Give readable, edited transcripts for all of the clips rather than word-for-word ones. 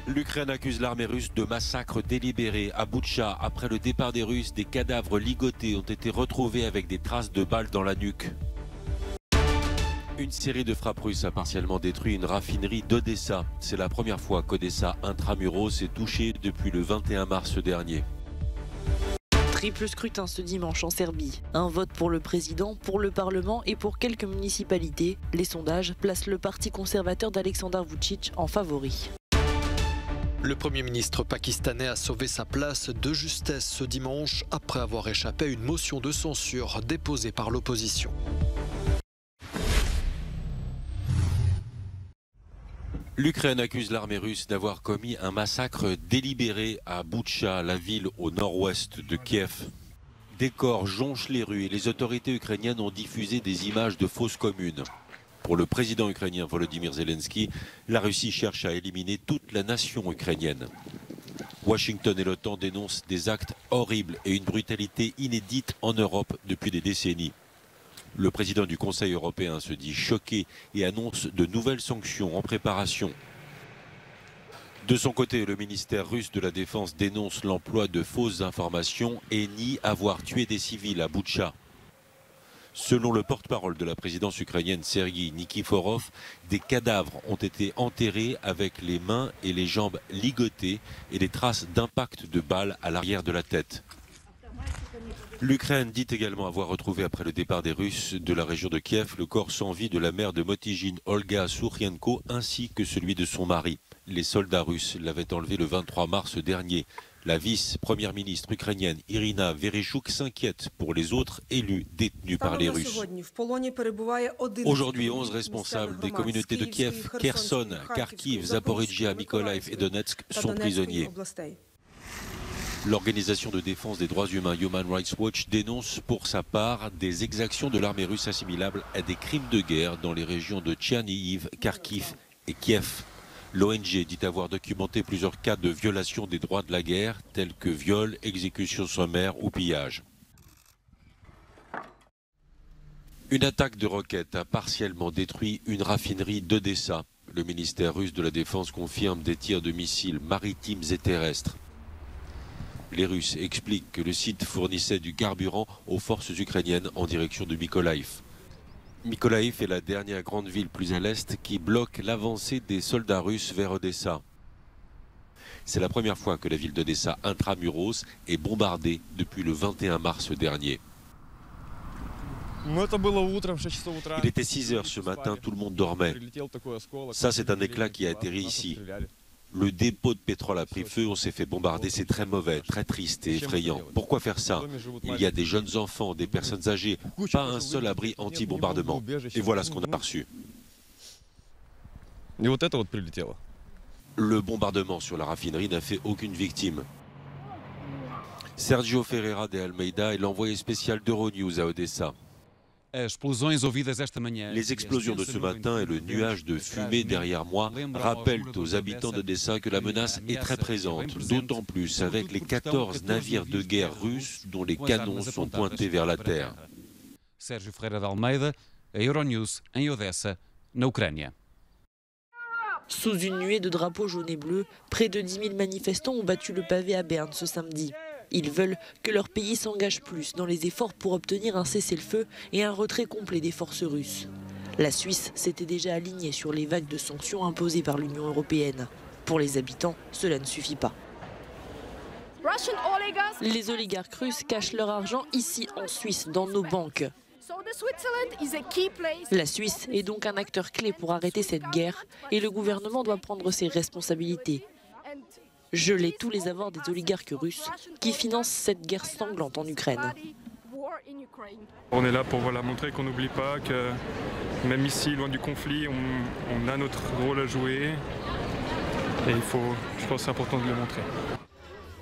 L'Ukraine accuse l'armée russe de massacres délibérés. À Boutcha, après le départ des Russes, des cadavres ligotés ont été retrouvés avec des traces de balles dans la nuque. Une série de frappes russes a partiellement détruit une raffinerie d'Odessa. C'est la première fois qu'Odessa Intramuros est touchée depuis le 21 mars dernier. Triple scrutin ce dimanche en Serbie. Un vote pour le président, pour le Parlement et pour quelques municipalités. Les sondages placent le parti conservateur d'Alexander Vučić en favori. Le Premier ministre pakistanais a sauvé sa place de justesse ce dimanche après avoir échappé à une motion de censure déposée par l'opposition. L'Ukraine accuse l'armée russe d'avoir commis un massacre délibéré à Boutcha, la ville au nord-ouest de Kiev. Des corps jonchent les rues et les autorités ukrainiennes ont diffusé des images de fosses communes. Pour le président ukrainien Volodymyr Zelensky, la Russie cherche à éliminer toute la nation ukrainienne. Washington et l'OTAN dénoncent des actes horribles et une brutalité inédite en Europe depuis des décennies. Le président du Conseil européen se dit choqué et annonce de nouvelles sanctions en préparation. De son côté, le ministère russe de la Défense dénonce l'emploi de fausses informations et nie avoir tué des civils à Boutcha. Selon le porte-parole de la présidence ukrainienne Sergueï Nikiforov, des cadavres ont été enterrés avec les mains et les jambes ligotées et des traces d'impact de balles à l'arrière de la tête. L'Ukraine dit également avoir retrouvé après le départ des Russes de la région de Kiev le corps sans vie de la mère de Motijine, Olga Sourienko, ainsi que celui de son mari. Les soldats russes l'avaient enlevé le 23 mars dernier. La vice-première ministre ukrainienne Irina Vereshchuk s'inquiète pour les autres élus détenus par les Russes. Aujourd'hui, 11 responsables des communautés de Kiev, Kherson, Kharkiv, Zaporijia, Mykolaiv et Donetsk sont prisonniers. L'organisation de défense des droits humains Human Rights Watch dénonce pour sa part des exactions de l'armée russe assimilables à des crimes de guerre dans les régions de Tchernihiv, Kharkiv et Kiev. L'ONG dit avoir documenté plusieurs cas de violation des droits de la guerre, tels que viols, exécutions sommaires ou pillages. Une attaque de roquettes a partiellement détruit une raffinerie d'Odessa. Le ministère russe de la Défense confirme des tirs de missiles maritimes et terrestres. Les Russes expliquent que le site fournissait du carburant aux forces ukrainiennes en direction de Mykolaiv. Mykolaiv est la dernière grande ville plus à l'est qui bloque l'avancée des soldats russes vers Odessa. C'est la première fois que la ville d'Odessa Intramuros est bombardée depuis le 21 mars dernier. Il était 6 heures ce matin, tout le monde dormait. Ça, c'est un éclat qui a atterri ici. Le dépôt de pétrole a pris feu, on s'est fait bombarder, c'est très mauvais, très triste et effrayant. Pourquoi faire ça? Il y a des jeunes enfants, des personnes âgées, pas un seul abri anti-bombardement. Et voilà ce qu'on a reçu. Le bombardement sur la raffinerie n'a fait aucune victime. Sergio Ferreira de Almeida est l'envoyé spécial d'Euronews à Odessa. Les explosions de ce matin et le nuage de fumée derrière moi rappellent aux habitants d'Odessa que la menace est très présente, d'autant plus avec les 14 navires de guerre russes dont les canons sont pointés vers la terre. Sergio Ferreira de Almeida, Euronews, em Odessa, na Ucrânia. Sous une nuée de drapeaux jaunes et bleus, près de 10 000 manifestants ont battu le pavé à Berne ce samedi. Ils veulent que leur pays s'engage plus dans les efforts pour obtenir un cessez-le-feu et un retrait complet des forces russes. La Suisse s'était déjà alignée sur les vagues de sanctions imposées par l'Union européenne. Pour les habitants, cela ne suffit pas. Les oligarques russes cachent leur argent ici en Suisse, dans nos banques. La Suisse est donc un acteur clé pour arrêter cette guerre et le gouvernement doit prendre ses responsabilités. Geler tous les avoirs des oligarques russes qui financent cette guerre sanglante en Ukraine. On est là pour montrer qu'on n'oublie pas que même ici, loin du conflit, on a notre rôle à jouer et je pense que c'est important de le montrer.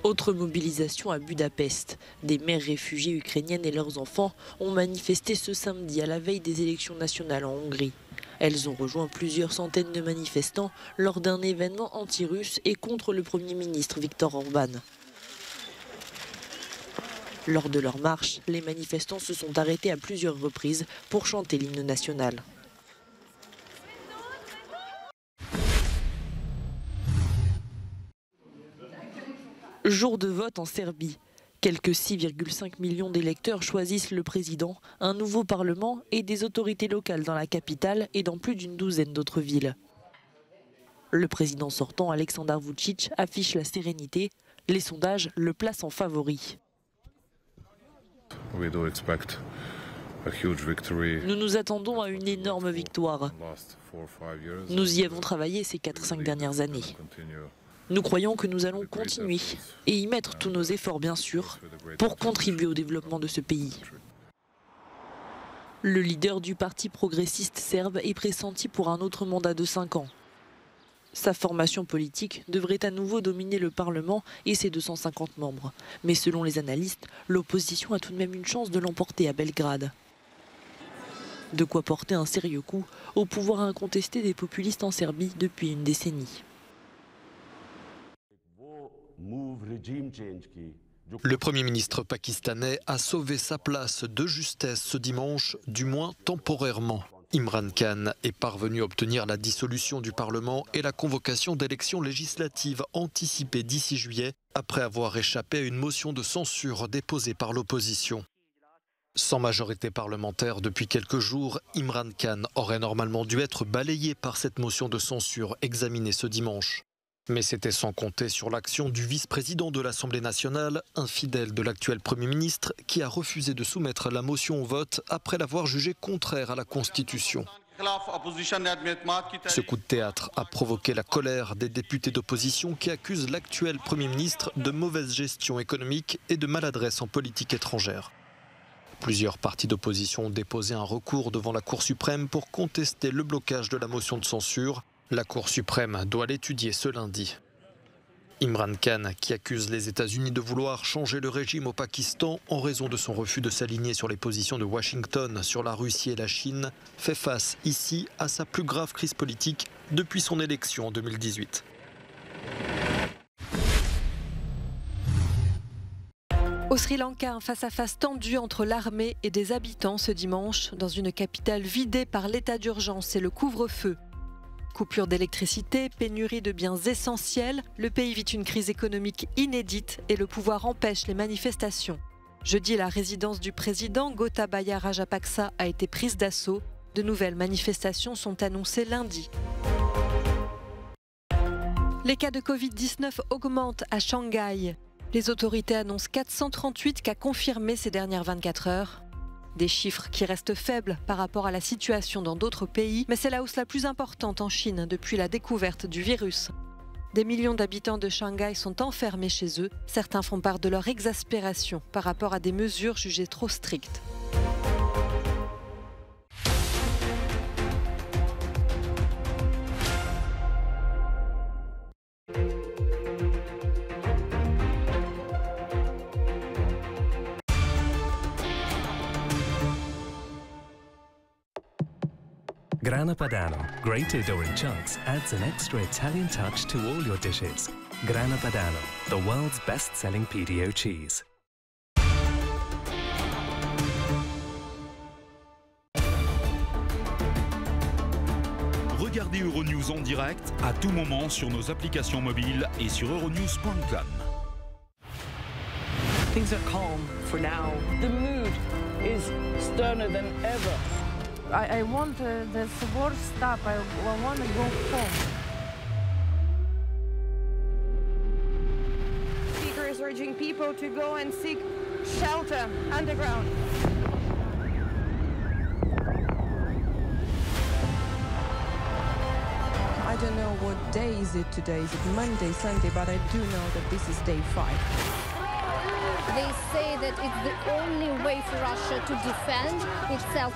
Autre mobilisation à Budapest. Des mères réfugiées ukrainiennes et leurs enfants ont manifesté ce samedi à la veille des élections nationales en Hongrie. Elles ont rejoint plusieurs centaines de manifestants lors d'un événement anti-russe et contre le Premier ministre Viktor Orban. Lors de leur marche, les manifestants se sont arrêtés à plusieurs reprises pour chanter l'hymne national. Jour de vote en Serbie. Quelques 6,5 millions d'électeurs choisissent le président, un nouveau parlement et des autorités locales dans la capitale et dans plus d'une douzaine d'autres villes. Le président sortant, Aleksandar Vučić, affiche la sérénité. Les sondages le placent en favori. Nous nous attendons à une énorme victoire. Nous y avons travaillé ces 4-5 dernières années. Nous croyons que nous allons continuer et y mettre tous nos efforts, bien sûr, pour contribuer au développement de ce pays. Le leader du parti progressiste serbe est pressenti pour un autre mandat de 5 ans. Sa formation politique devrait à nouveau dominer le Parlement et ses 250 membres. Mais selon les analystes, l'opposition a tout de même une chance de l'emporter à Belgrade. De quoi porter un sérieux coup au pouvoir incontesté des populistes en Serbie depuis une décennie. Le Premier ministre pakistanais a sauvé sa place de justesse ce dimanche, du moins temporairement. Imran Khan est parvenu à obtenir la dissolution du Parlement et la convocation d'élections législatives anticipées d'ici juillet, après avoir échappé à une motion de censure déposée par l'opposition. Sans majorité parlementaire depuis quelques jours, Imran Khan aurait normalement dû être balayé par cette motion de censure examinée ce dimanche. Mais c'était sans compter sur l'action du vice-président de l'Assemblée nationale, infidèle de l'actuel Premier ministre, qui a refusé de soumettre la motion au vote après l'avoir jugée contraire à la Constitution. Ce coup de théâtre a provoqué la colère des députés d'opposition qui accusent l'actuel Premier ministre de mauvaise gestion économique et de maladresse en politique étrangère. Plusieurs partis d'opposition ont déposé un recours devant la Cour suprême pour contester le blocage de la motion de censure. La Cour suprême doit l'étudier ce lundi. Imran Khan, qui accuse les États-Unis de vouloir changer le régime au Pakistan en raison de son refus de s'aligner sur les positions de Washington sur la Russie et la Chine, fait face ici à sa plus grave crise politique depuis son élection en 2018. Au Sri Lanka, un face-à-face tendu entre l'armée et des habitants ce dimanche, dans une capitale vidée par l'état d'urgence et le couvre-feu. Coupure d'électricité, pénurie de biens essentiels, le pays vit une crise économique inédite et le pouvoir empêche les manifestations. Jeudi, la résidence du président Gotabaya Rajapaksa a été prise d'assaut. De nouvelles manifestations sont annoncées lundi. Les cas de Covid-19 augmentent à Shanghai. Les autorités annoncent 438 cas confirmés ces dernières 24 heures. Des chiffres qui restent faibles par rapport à la situation dans d'autres pays, mais c'est la hausse la plus importante en Chine depuis la découverte du virus. Des millions d'habitants de Shanghai sont enfermés chez eux. Certains font part de leur exaspération par rapport à des mesures jugées trop strictes. Grana Padano, grated or in chunks, adds an extra Italian touch to all your dishes. Grana Padano, the world's best-selling PDO cheese. Regardez Euronews en direct à tout moment sur nos applications mobiles et sur euronews.com. Things are calm for now. The mood is sterner than ever. I want the war to stop. I want to go home. Speaker is urging people to go and seek shelter underground. I don't know what day is it today. Is it Monday, Sunday? But I do know that this is day 5. They say that it's the only way for Russia to defend itself.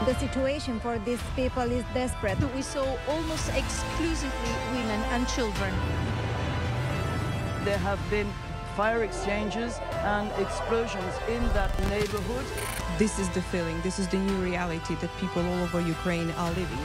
The situation for these people is desperate. We saw almost exclusively women and children. There have been fire exchanges and explosions in that neighborhood. This is the feeling, this is the new reality that people all over Ukraine are living.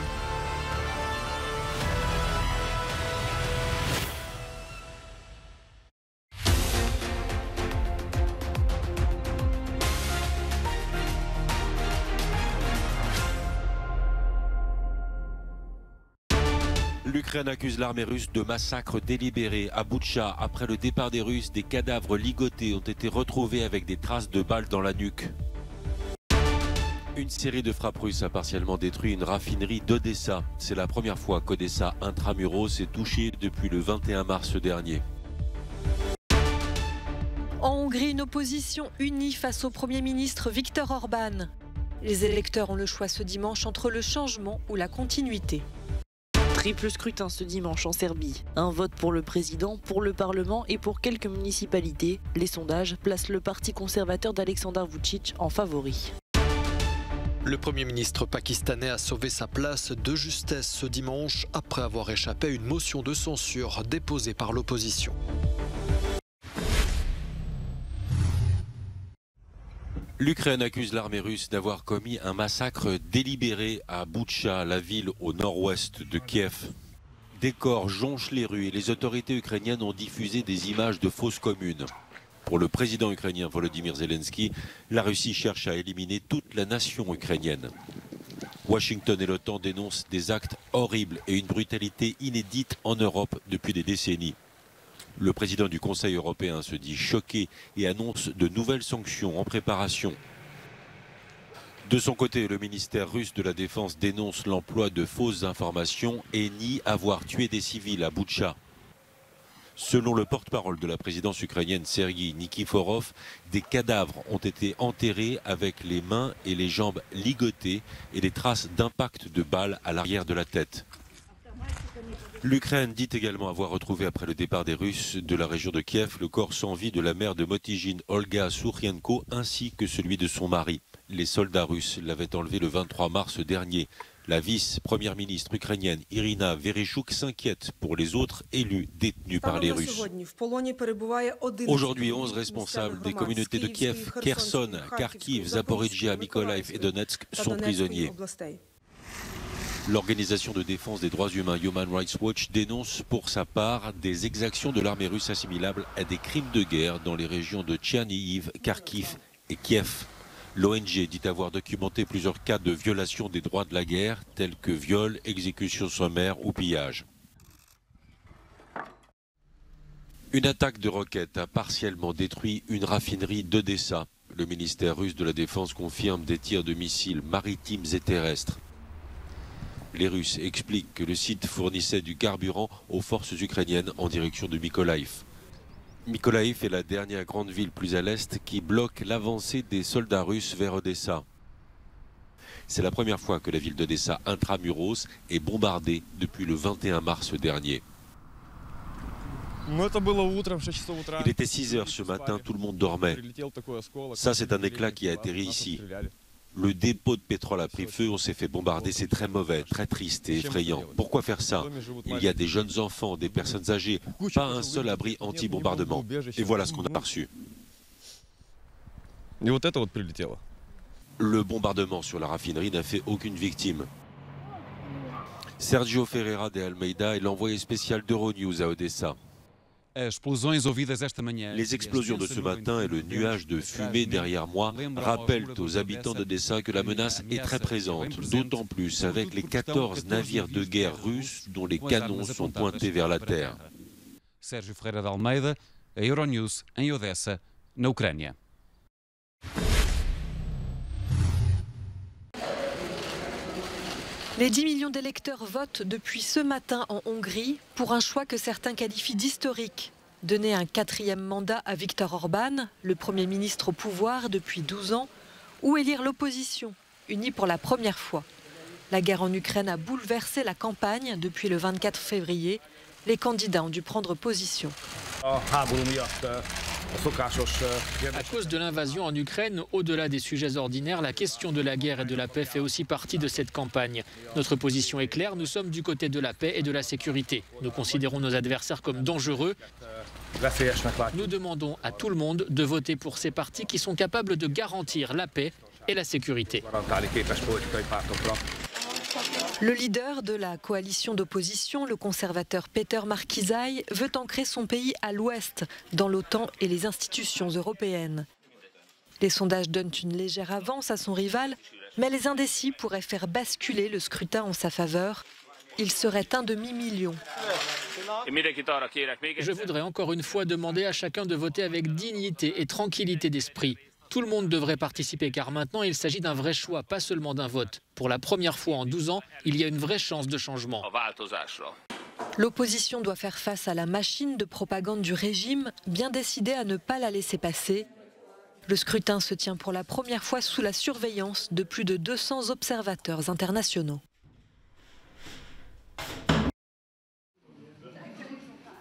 L'Ukraine accuse l'armée russe de massacres délibérés à Boutcha. Après le départ des Russes, des cadavres ligotés ont été retrouvés avec des traces de balles dans la nuque. Une série de frappes russes a partiellement détruit une raffinerie d'Odessa. C'est la première fois qu'Odessa intramuros est touchée depuis le 21 mars dernier. En Hongrie, une opposition unie face au Premier ministre Viktor Orban. Les électeurs ont le choix ce dimanche entre le changement ou la continuité. Triple scrutin ce dimanche en Serbie. Un vote pour le président, pour le Parlement et pour quelques municipalités. Les sondages placent le parti conservateur d'Alexander Vučić en favori. Le Premier ministre pakistanais a sauvé sa place de justesse ce dimanche après avoir échappé à une motion de censure déposée par l'opposition. L'Ukraine accuse l'armée russe d'avoir commis un massacre délibéré à Boutcha, la ville au nord-ouest de Kiev. Des corps jonchent les rues et les autorités ukrainiennes ont diffusé des images de fosses communes. Pour le président ukrainien Volodymyr Zelensky, la Russie cherche à éliminer toute la nation ukrainienne. Washington et l'OTAN dénoncent des actes horribles et une brutalité inédite en Europe depuis des décennies. Le président du Conseil européen se dit choqué et annonce de nouvelles sanctions en préparation. De son côté, le ministère russe de la Défense dénonce l'emploi de fausses informations et nie avoir tué des civils à Boutcha. Selon le porte-parole de la présidence ukrainienne Sergueï Nikiforov, des cadavres ont été enterrés avec les mains et les jambes ligotées et des traces d'impact de balles à l'arrière de la tête. L'Ukraine dit également avoir retrouvé après le départ des Russes de la région de Kiev le corps sans vie de la mère de Motijine, Olga Sourienko, ainsi que celui de son mari. Les soldats russes l'avaient enlevé le 23 mars dernier. La vice-première ministre ukrainienne Irina Vereshchuk s'inquiète pour les autres élus détenus par les Russes. Aujourd'hui, 11 responsables des communautés de Kiev, Kherson, Kharkiv, Zaporijjia, Mykolaiv et Donetsk sont prisonniers. L'organisation de défense des droits humains Human Rights Watch dénonce pour sa part des exactions de l'armée russe assimilables à des crimes de guerre dans les régions de Tchernihiv, Kharkiv et Kiev. L'ONG dit avoir documenté plusieurs cas de violation des droits de la guerre, tels que viols, exécutions sommaires ou pillages. Une attaque de roquettes a partiellement détruit une raffinerie d'Odessa. Le ministère russe de la Défense confirme des tirs de missiles maritimes et terrestres. Les Russes expliquent que le site fournissait du carburant aux forces ukrainiennes en direction de Mykolaiv. Mykolaiv est la dernière grande ville plus à l'est qui bloque l'avancée des soldats russes vers Odessa. C'est la première fois que la ville d'Odessa intramuros est bombardée depuis le 21 mars dernier. Il était 6 heures ce matin, tout le monde dormait. Ça, c'est un éclat qui a atterri ici. Le dépôt de pétrole a pris feu, on s'est fait bombarder, c'est très mauvais, très triste et effrayant. Pourquoi faire ça? Il y a des jeunes enfants, des personnes âgées, pas un seul abri anti-bombardement. Et voilà ce qu'on a reçu. Le bombardement sur la raffinerie n'a fait aucune victime. Sergio Ferreira de Almeida est l'envoyé spécial d'Euronews à Odessa. Les explosions de ce matin et le nuage de fumée derrière moi rappellent aux habitants d'Odessa que la menace est très présente, d'autant plus avec les 14 navires de guerre russes dont les canons sont pointés vers la terre. Sergio Ferreira de Almeida, Euronews em Odessa, na Ucrânia. Les 10 millions d'électeurs votent depuis ce matin en Hongrie pour un choix que certains qualifient d'historique. Donner un 4e mandat à Viktor Orban, le Premier ministre au pouvoir depuis 12 ans, ou élire l'opposition, unie pour la première fois. La guerre en Ukraine a bouleversé la campagne depuis le 24 février. Les candidats ont dû prendre position. À cause de l'invasion en Ukraine, au-delà des sujets ordinaires, la question de la guerre et de la paix fait aussi partie de cette campagne. Notre position est claire, nous sommes du côté de la paix et de la sécurité. Nous considérons nos adversaires comme dangereux. Nous demandons à tout le monde de voter pour ces partis qui sont capables de garantir la paix et la sécurité. Le leader de la coalition d'opposition, le conservateur Péter Markizai, veut ancrer son pays à l'ouest, dans l'OTAN et les institutions européennes. Les sondages donnent une légère avance à son rival, mais les indécis pourraient faire basculer le scrutin en sa faveur. il serait un demi-million. Je voudrais encore une fois demander à chacun de voter avec dignité et tranquillité d'esprit. Tout le monde devrait participer car maintenant il s'agit d'un vrai choix, pas seulement d'un vote. Pour la première fois en 12 ans, il y a une vraie chance de changement. L'opposition doit faire face à la machine de propagande du régime, bien décidée à ne pas la laisser passer. Le scrutin se tient pour la première fois sous la surveillance de plus de 200 observateurs internationaux.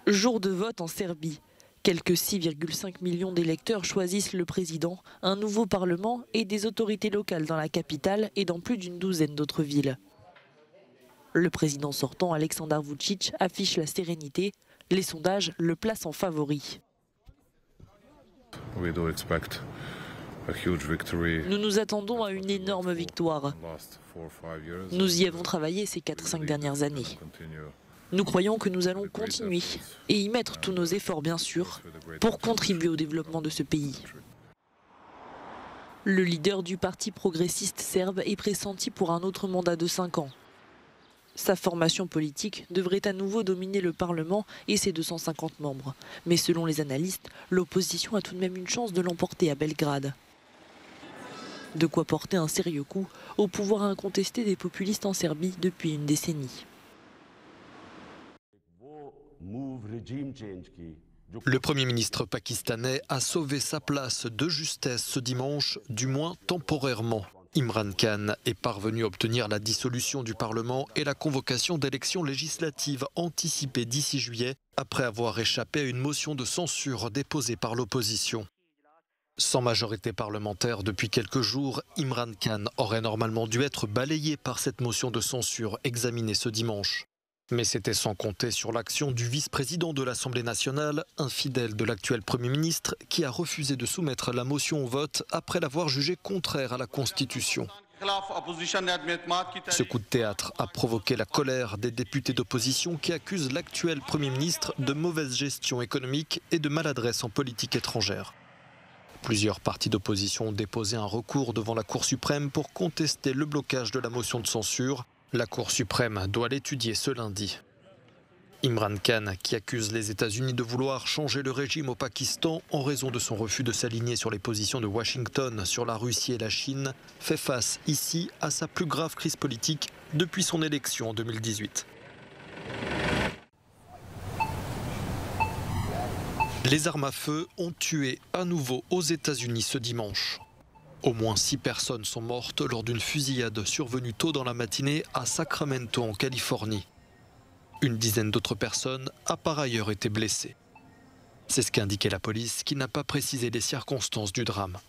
Jour de vote en Serbie. Quelques 6,5 millions d'électeurs choisissent le président, un nouveau parlement et des autorités locales dans la capitale et dans plus d'une douzaine d'autres villes. Le président sortant, Aleksandar Vučić, affiche la sérénité. Les sondages le placent en favori. Nous nous attendons à une énorme victoire. Nous y avons travaillé ces 4-5 dernières années. Nous croyons que nous allons continuer et y mettre tous nos efforts, bien sûr, pour contribuer au développement de ce pays. Le leader du parti progressiste serbe est pressenti pour un autre mandat de 5 ans. Sa formation politique devrait à nouveau dominer le Parlement et ses 250 membres. Mais selon les analystes, l'opposition a tout de même une chance de l'emporter à Belgrade. De quoi porter un sérieux coup au pouvoir incontesté des populistes en Serbie depuis une décennie. Le Premier ministre pakistanais a sauvé sa place de justesse ce dimanche, du moins temporairement. Imran Khan est parvenu à obtenir la dissolution du Parlement et la convocation d'élections législatives anticipées d'ici juillet, après avoir échappé à une motion de censure déposée par l'opposition. Sans majorité parlementaire depuis quelques jours, Imran Khan aurait normalement dû être balayé par cette motion de censure examinée ce dimanche. Mais c'était sans compter sur l'action du vice-président de l'Assemblée nationale, infidèle de l'actuel Premier ministre, qui a refusé de soumettre la motion au vote après l'avoir jugée contraire à la Constitution. Ce coup de théâtre a provoqué la colère des députés d'opposition qui accusent l'actuel Premier ministre de mauvaise gestion économique et de maladresse en politique étrangère. Plusieurs partis d'opposition ont déposé un recours devant la Cour suprême pour contester le blocage de la motion de censure. La Cour suprême doit l'étudier ce lundi. Imran Khan, qui accuse les États-Unis de vouloir changer le régime au Pakistan en raison de son refus de s'aligner sur les positions de Washington sur la Russie et la Chine, fait face ici à sa plus grave crise politique depuis son élection en 2018. Les armes à feu ont tué à nouveau aux États-Unis ce dimanche. Au moins 6 personnes sont mortes lors d'une fusillade survenue tôt dans la matinée à Sacramento, en Californie. Une dizaine d'autres personnes a par ailleurs été blessées. C'est ce qu'a indiqué la police, qui n'a pas précisé les circonstances du drame.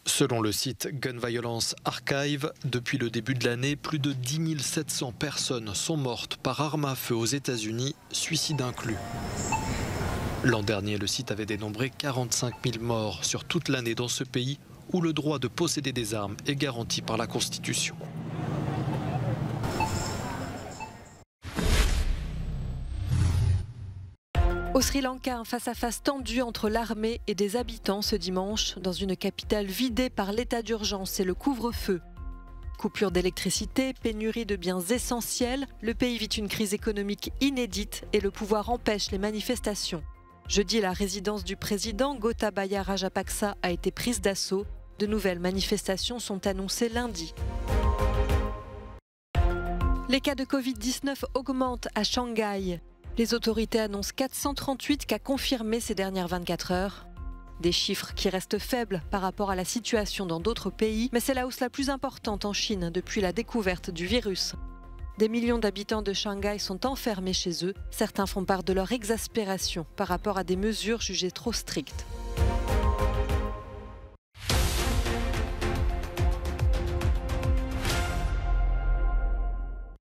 Selon le site Gun Violence Archive, depuis le début de l'année, plus de 10 700 personnes sont mortes par arme à feu aux États-Unis, suicide inclus. L'an dernier, le site avait dénombré 45 000 morts sur toute l'année dans ce pays où le droit de posséder des armes est garanti par la Constitution. Au Sri Lanka, un face-à-face tendu entre l'armée et des habitants ce dimanche, dans une capitale vidée par l'état d'urgence et le couvre-feu. Coupure d'électricité, pénurie de biens essentiels, le pays vit une crise économique inédite et le pouvoir empêche les manifestations. Jeudi, la résidence du président Gotabaya Rajapaksa a été prise d'assaut. De nouvelles manifestations sont annoncées lundi. Les cas de Covid-19 augmentent à Shanghai. Les autorités annoncent 438 cas confirmés ces dernières 24 heures. Des chiffres qui restent faibles par rapport à la situation dans d'autres pays, mais c'est la hausse la plus importante en Chine depuis la découverte du virus. Des millions d'habitants de Shanghai sont enfermés chez eux. Certains font part de leur exaspération par rapport à des mesures jugées trop strictes.